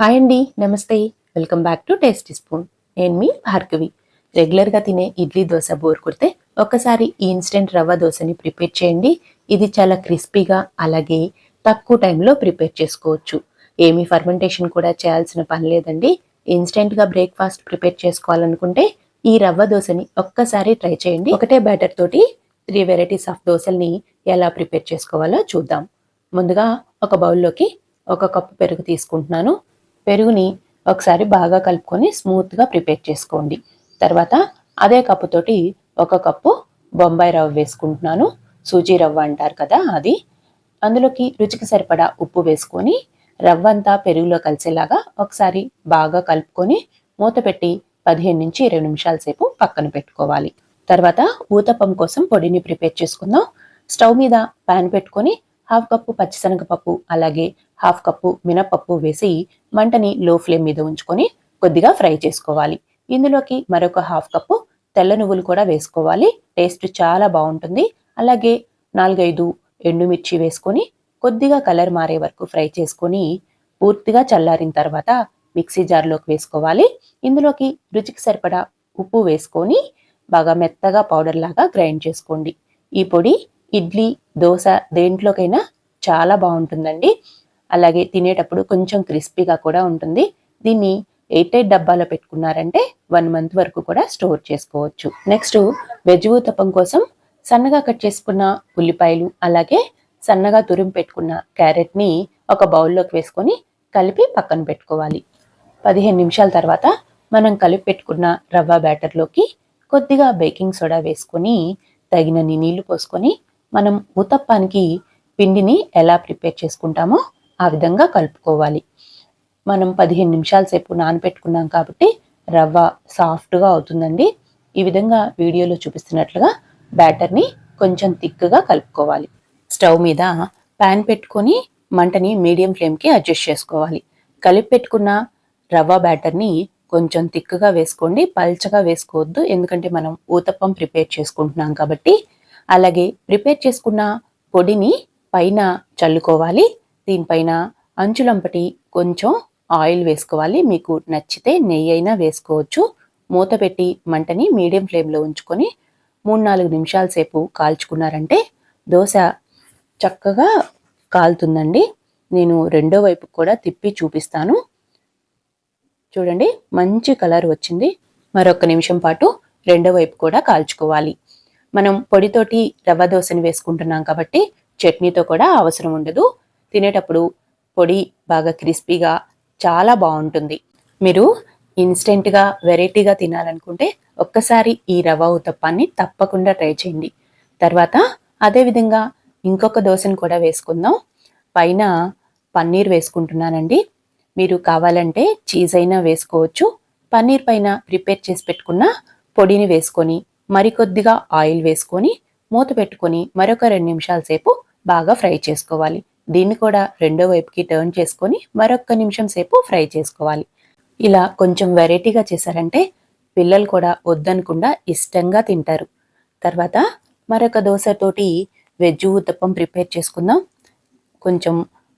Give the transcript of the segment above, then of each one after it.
Hi అండి, నమస్తే. Welcome back to tasty spoon. నేను మీ భార్గవి. రెగ్యులర్గా తినే ఇడ్లీ దోశ బోర్ కొడితే ఒక్కసారి ఈ ఇన్స్టెంట్ రవ్వ దోశని ప్రిపేర్ చేయండి. ఇది చాలా క్రిస్పీగా అలాగే తక్కువ టైంలో ప్రిపేర్ చేసుకోవచ్చు. ఏమీ ఫర్మెంటేషన్ కూడా చేయాల్సిన పని లేదండి. ఇన్స్టెంట్గా బ్రేక్ఫాస్ట్ ప్రిపేర్ చేసుకోవాలనుకుంటే ఈ రవ్వ దోశని ఒక్కసారి ట్రై చేయండి. ఒకటే బ్యాటర్ తోటి 3 వెరైటీస్ ఆఫ్ దోశల్ని ఎలా ప్రిపేర్ చేసుకోవాలో చూద్దాం. ముందుగా ఒక బౌల్లోకి 1 కప్పు పెరుగు తీసుకుంటున్నాను. పెరుగుని ఒకసారి బాగా కలుపుకొని స్మూత్గా ప్రిపేర్ చేసుకోండి. తర్వాత అదే కప్పుతోటి 1 కప్పు బొంబాయి రవ్వ వేసుకుంటున్నాను. సూజీ రవ్వ అంటారు కదా అది. అందులోకి రుచికి సరిపడా ఉప్పు వేసుకొని రవ్వ అంతా పెరుగులో కలిసేలాగా ఒకసారి బాగా కలుపుకొని మూత పెట్టి 15 నుంచి 20 నిమిషాల సేపు పక్కన పెట్టుకోవాలి. తర్వాత ఊతప్పం కోసం పొడిని ప్రిపేర్ చేసుకుందాం. స్టవ్ మీద పాన్ పెట్టుకొని 1/2 కప్పు పచ్చిశనగపప్పు అలాగే 1/2 కప్పు మినపప్పు వేసి మంటని లో ఫ్లేమ్ మీద ఉంచుకొని కొద్దిగా ఫ్రై చేసుకోవాలి. ఇందులోకి మరొక 1/2 కప్పు తెల్ల నువ్వులు కూడా వేసుకోవాలి. టేస్ట్ చాలా బాగుంటుంది. అలాగే 4-5 ఎండుమిర్చి వేసుకొని కొద్దిగా కలర్ మారే వరకు ఫ్రై చేసుకొని పూర్తిగా చల్లారిన తర్వాత మిక్సీ జార్లోకి వేసుకోవాలి. ఇందులోకి రుచికి సరిపడా ఉప్పు వేసుకొని బాగా మెత్తగా పౌడర్ లాగా గ్రైండ్ చేసుకోండి. ఈ పొడి ఇడ్లీ, దోశ దేంట్లోకైనా చాలా బాగుంటుందండి. అలాగే తినేటప్పుడు కొంచెం క్రిస్పీగా కూడా ఉంటుంది. దీన్ని 8 డబ్బాలో పెట్టుకున్నారంటే 1 మంత్ వరకు కూడా స్టోర్ చేసుకోవచ్చు. నెక్స్ట్ వెజ్ ఊతప్పం కోసం సన్నగా కట్ చేసుకున్న ఉల్లిపాయలు అలాగే సన్నగా తురిమి పెట్టుకున్న క్యారెట్ని ఒక బౌల్లోకి వేసుకొని కలిపి పక్కన పెట్టుకోవాలి. 15 నిమిషాల తర్వాత మనం కలిపి పెట్టుకున్న రవ్వ బ్యాటర్లోకి కొద్దిగా బేకింగ్ సోడా వేసుకొని తగినన్ని నీళ్లు పోసుకొని మనం ఊతప్పానికి పిండిని ఎలా ప్రిపేర్ చేసుకుంటామో ఆ విధంగా కలుపుకోవాలి. మనం 15 నిమిషాల సేపు నానబెట్టుకున్నాం కాబట్టి రవ్వ సాఫ్ట్గా అవుతుందండి. ఈ విధంగా వీడియోలో చూపిస్తున్నట్లుగా బ్యాటర్ని కొంచెం థిక్గా కలుపుకోవాలి. స్టవ్ మీద ప్యాన్ పెట్టుకొని మంటని మీడియం ఫ్లేమ్కి అడ్జస్ట్ చేసుకోవాలి. కలిపి పెట్టుకున్న రవ్వ బ్యాటర్ని కొంచెం థిక్గా వేసుకోండి, పల్చగా వేసుకోవద్దు. ఎందుకంటే మనం ఊతప్పం ప్రిపేర్ చేసుకుంటున్నాం కాబట్టి. అలాగే ప్రిపేర్ చేసుకున్న పొడిని పైన చల్లుకోవాలి. దీనిపైన అంచులంపటి కొంచెం ఆయిల్ వేసుకోవాలి. మీకు నచ్చితే నెయ్యి అయినా వేసుకోవచ్చు. మూత పెట్టి మంటని మీడియం ఫ్లేమ్లో ఉంచుకొని 3-4 నిమిషాల సేపు కాల్చుకున్నారంటే దోశ చక్కగా కాలుతుందండి. నేను రెండో వైపు కూడా తిప్పి చూపిస్తాను. చూడండి, మంచి కలర్ వచ్చింది. మరొక నిమిషం పాటు రెండో వైపు కూడా కాల్చుకోవాలి. మనం పొడితోటి రవ్వ దోశని వేసుకుంటున్నాం కాబట్టి చట్నీతో కూడా అవసరం ఉండదు. తినేటప్పుడు పొడి బాగా క్రిస్పీగా చాలా బాగుంటుంది. మీరు ఇన్స్టెంట్గా వెరైటీగా తినాలనుకుంటే ఒక్కసారి ఈ రవ్వ ఉతప్పాన్ని తప్పకుండా ట్రై చేయండి. తర్వాత అదేవిధంగా ఇంకొక దోశను కూడా వేసుకుందాం. పైన పన్నీర్ వేసుకుంటున్నానండి. మీరు కావాలంటే చీజ్ అయినా వేసుకోవచ్చు. పన్నీర్ పైన ప్రిపేర్ చేసి పెట్టుకున్న పొడిని వేసుకొని మరికొద్దిగా ఆయిల్ వేసుకొని మూత పెట్టుకొని మరొక 2 నిమిషాల సేపు బాగా ఫ్రై చేసుకోవాలి. దీన్ని కూడా రెండో వైపుకి టర్న్ చేసుకొని మరొక నిమిషం సేపు ఫ్రై చేసుకోవాలి. ఇలా కొంచెం వెరైటీగా చేశారంటే పిల్లలు కూడా వద్దనకుండా ఇష్టంగా తింటారు. తర్వాత మరొక దోశతోటి వెజ్ ఊతప్పం ప్రిపేర్ చేసుకుందాం. కొంచెం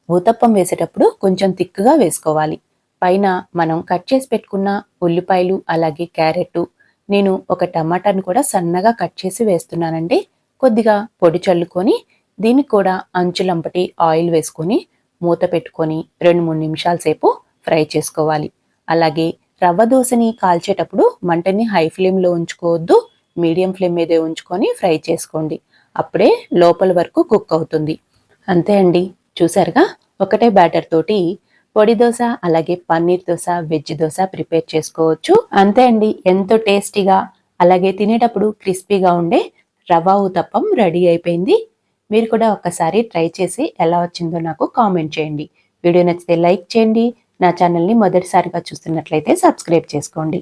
ఊతప్పం వేసేటప్పుడు కొంచెం థిక్గా వేసుకోవాలి. పైన మనం కట్ చేసి పెట్టుకున్న ఉల్లిపాయలు అలాగే క్యారెట్, నేను ఒక టమాటాను కూడా సన్నగా కట్ చేసి వేస్తున్నానండి. కొద్దిగా పొడి చల్లుకొని దీనికి కూడా అంచులంపటి ఆయిల్ వేసుకొని మూత పెట్టుకొని 2-3 నిమిషాల సేపు ఫ్రై చేసుకోవాలి. అలాగే రవ్వ దోశని కాల్చేటప్పుడు మంటని హై ఫ్లేమ్లో ఉంచుకోవద్దు, మీడియం ఫ్లేమ్ మీదే ఉంచుకొని ఫ్రై చేసుకోండి. అప్పుడే లోపల వరకు కుక్ అవుతుంది. అంతే అండి, చూసారుగా, ఒకటే బ్యాటర్ తోటి పొడి దోశ అలాగే పన్నీర్ దోశ, వెజ్ దోశ ప్రిపేర్ చేసుకోవచ్చు. అంతే అండి, ఎంతో టేస్టీగా అలాగే తినేటప్పుడు క్రిస్పీగా ఉండే రవ్వ ఊతప్పం రెడీ అయిపోయింది. మీరు కూడా ఒక్కసారి ట్రై చేసి ఎలా వచ్చిందో నాకు కామెంట్ చేయండి. వీడియో నచ్చితే లైక్ చేయండి. నా ఛానల్ని మొదటిసారిగా చూస్తున్నట్లయితే సబ్స్క్రైబ్ చేసుకోండి.